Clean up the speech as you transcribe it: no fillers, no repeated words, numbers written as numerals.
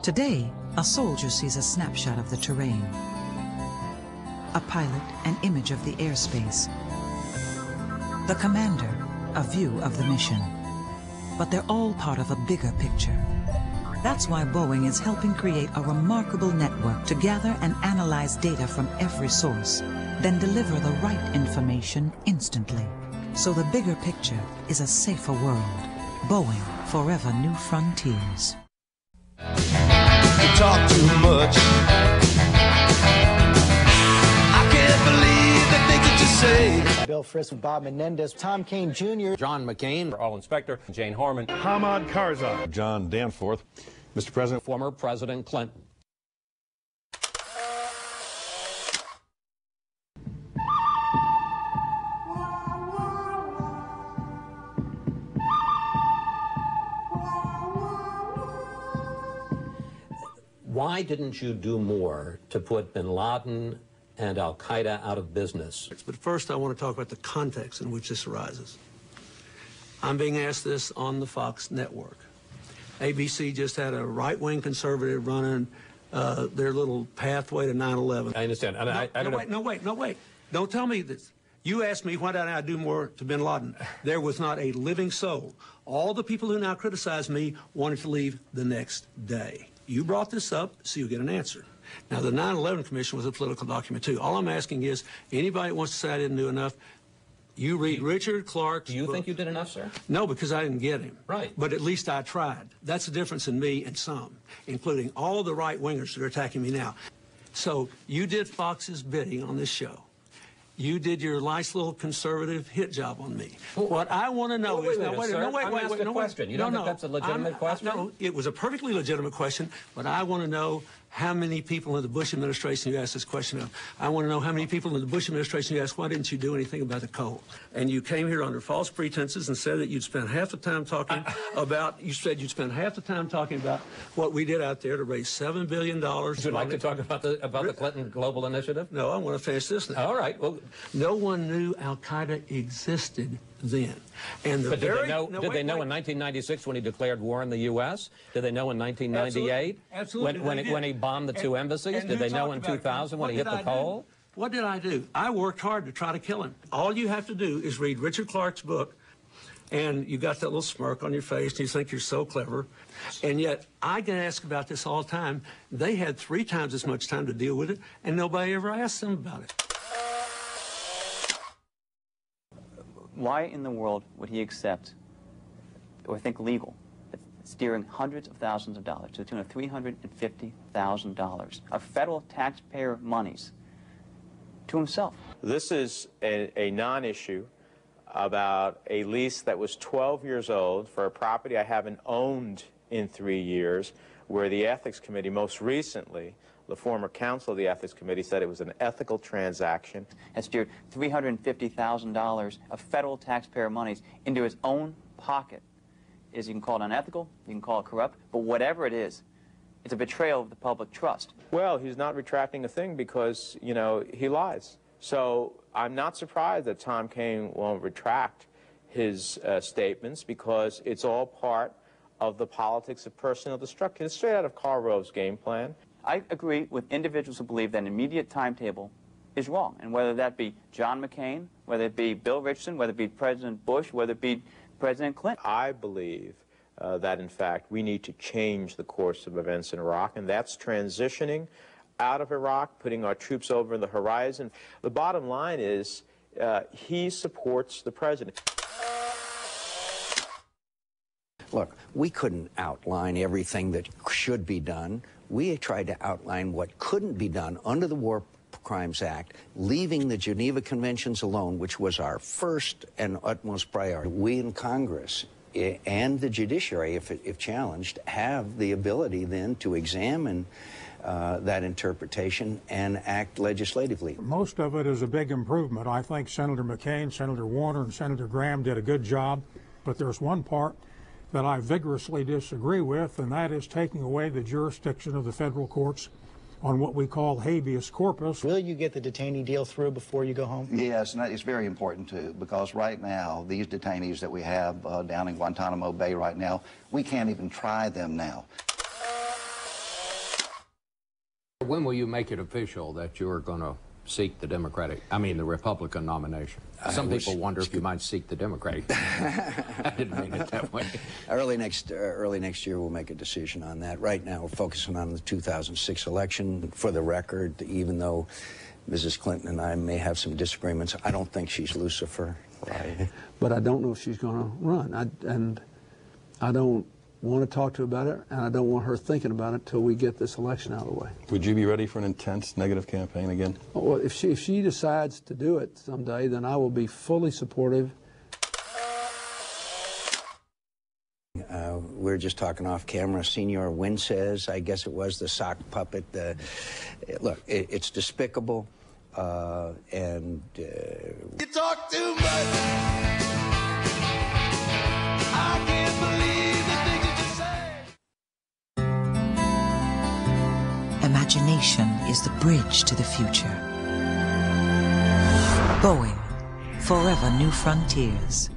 Today, a soldier sees a snapshot of the terrain, a pilot an image of the airspace, the commander a view of the mission. But they're all part of a bigger picture. That's why Boeing is helping create a remarkable network to gather and analyze data from every source, then deliver the right information instantly. So the bigger picture is a safer world. Boeing, forever new frontiers. You talk too much. I can't believe the things that you say. Bill Frist with Bob Menendez, Tom Kean Jr., John McCain, Arlen Specter, Jane Harman, Hamid Karzai, John Danforth, Mr. President, former President Clinton. Why didn't you do more to put bin Laden and al-Qaeda out of business? But first, I want to talk about the context in which this arises. I'm being asked this on the Fox network. ABC just had a right-wing conservative running their little pathway to 9/11. I understand. No, wait. Don't tell me this. You asked me why didn't I do more to bin Laden. There was not a living soul. All the people who now criticize me wanted to leave the next day. You brought this up, so you get an answer. Now, the 9/11 Commission was a political document, too. All I'm asking is, anybody that wants to say I didn't do enough, you read Richard Clark's Do you book. think you did enough, sir? No, because I didn't get him. Right. But at least I tried. That's the difference in me and some, including all the right-wingers that are attacking me now. So you did Fox's bidding on this show. You did your nice little conservative hit job on me. Well, what I want to know is... I'm asking a question. You don't think that's a legitimate question? No, it was a perfectly legitimate question, but I want to know how many people in the Bush administration you asked this question of. I want to know how many people in the Bush administration you asked, why didn't you do anything about the coal? And you came here under false pretenses and said that you'd spend half the time talking about, what we did out there to raise $7 billion. Would you like to talk about the Clinton Global Initiative? No, I want to finish this now. All right. Well, no one knew Al-Qaeda existed then. And did they know in 1996 when he declared war on the U.S.? Did they know in 1998 Absolutely. when he bombed the two embassies? Did they know in 2000 when he hit the coal? What did I do? I worked hard to try to kill him. All you have to do is read Richard Clark's book, and you got that little smirk on your face, and you think you're so clever. And yet, I get asked about this all the time. They had 3 times as much time to deal with it, and nobody ever asked them about it. Why in the world would he accept, or think legal, steering hundreds of thousands of dollars to the tune of $350,000 of federal taxpayer monies to himself? This is a non-issue about a lease that was 12 years old for a property I haven't owned in 3 years, where the Ethics Committee most recently, the former counsel of the Ethics Committee, said it was an ethical transaction. Has steered $350,000 of federal taxpayer monies into his own pocket. You can call it unethical, you can call it corrupt, but whatever it is, it's a betrayal of the public trust. Well, he's not retracting a thing because, you know, he lies. So I'm not surprised that Tom Kean won't retract his statements, because it's all part of the politics of personal destruction. It's straight out of Karl Rove's game plan. I agree with individuals who believe that an immediate timetable is wrong, and whether that be John McCain, whether it be Bill Richardson, whether it be President Bush, whether it be President Clinton. I believe that, in fact, we need to change the course of events in Iraq, and that's transitioning out of Iraq, putting our troops over the horizon. The bottom line is he supports the president. Look, we couldn't outline everything that should be done. We tried to outline what couldn't be done under the War Crimes Act, leaving the Geneva Conventions alone, which was our first and utmost priority. We in Congress and the judiciary, if challenged, have the ability then to examine that interpretation and act legislatively. Most of it is a big improvement. I think Senator McCain, Senator Warner, and Senator Graham did a good job, but there's one part that I vigorously disagree with, and that is taking away the jurisdiction of the federal courts on what we call habeas corpus. Will you get the detainee deal through before you go home? Yes, and that is very important too, because right now, these detainees that we have down in Guantanamo Bay right now, we can't even try them now. When will you make it official that you're going to seek the the Republican nomination? Some people wonder if you might seek the Democratic. I didn't mean it that way. Early next year, we'll make a decision on that. Right now, we're focusing on the 2006 election. For the record, even though Mrs. Clinton and I may have some disagreements, I don't think she's Lucifer. Right. But I don't know if she's going to run. I don't want to talk to her about it, and I don't want her thinking about it until we get this election out of the way. Would you be ready for an intense negative campaign again? Well, if she decides to do it someday, then I will be fully supportive. We're just talking off camera. Senor Wynn says, I guess it was the sock puppet. Look, it's despicable, and... You talk too much. I can't believe the things that you say. Imagination is the bridge to the future. Boeing, forever new frontiers.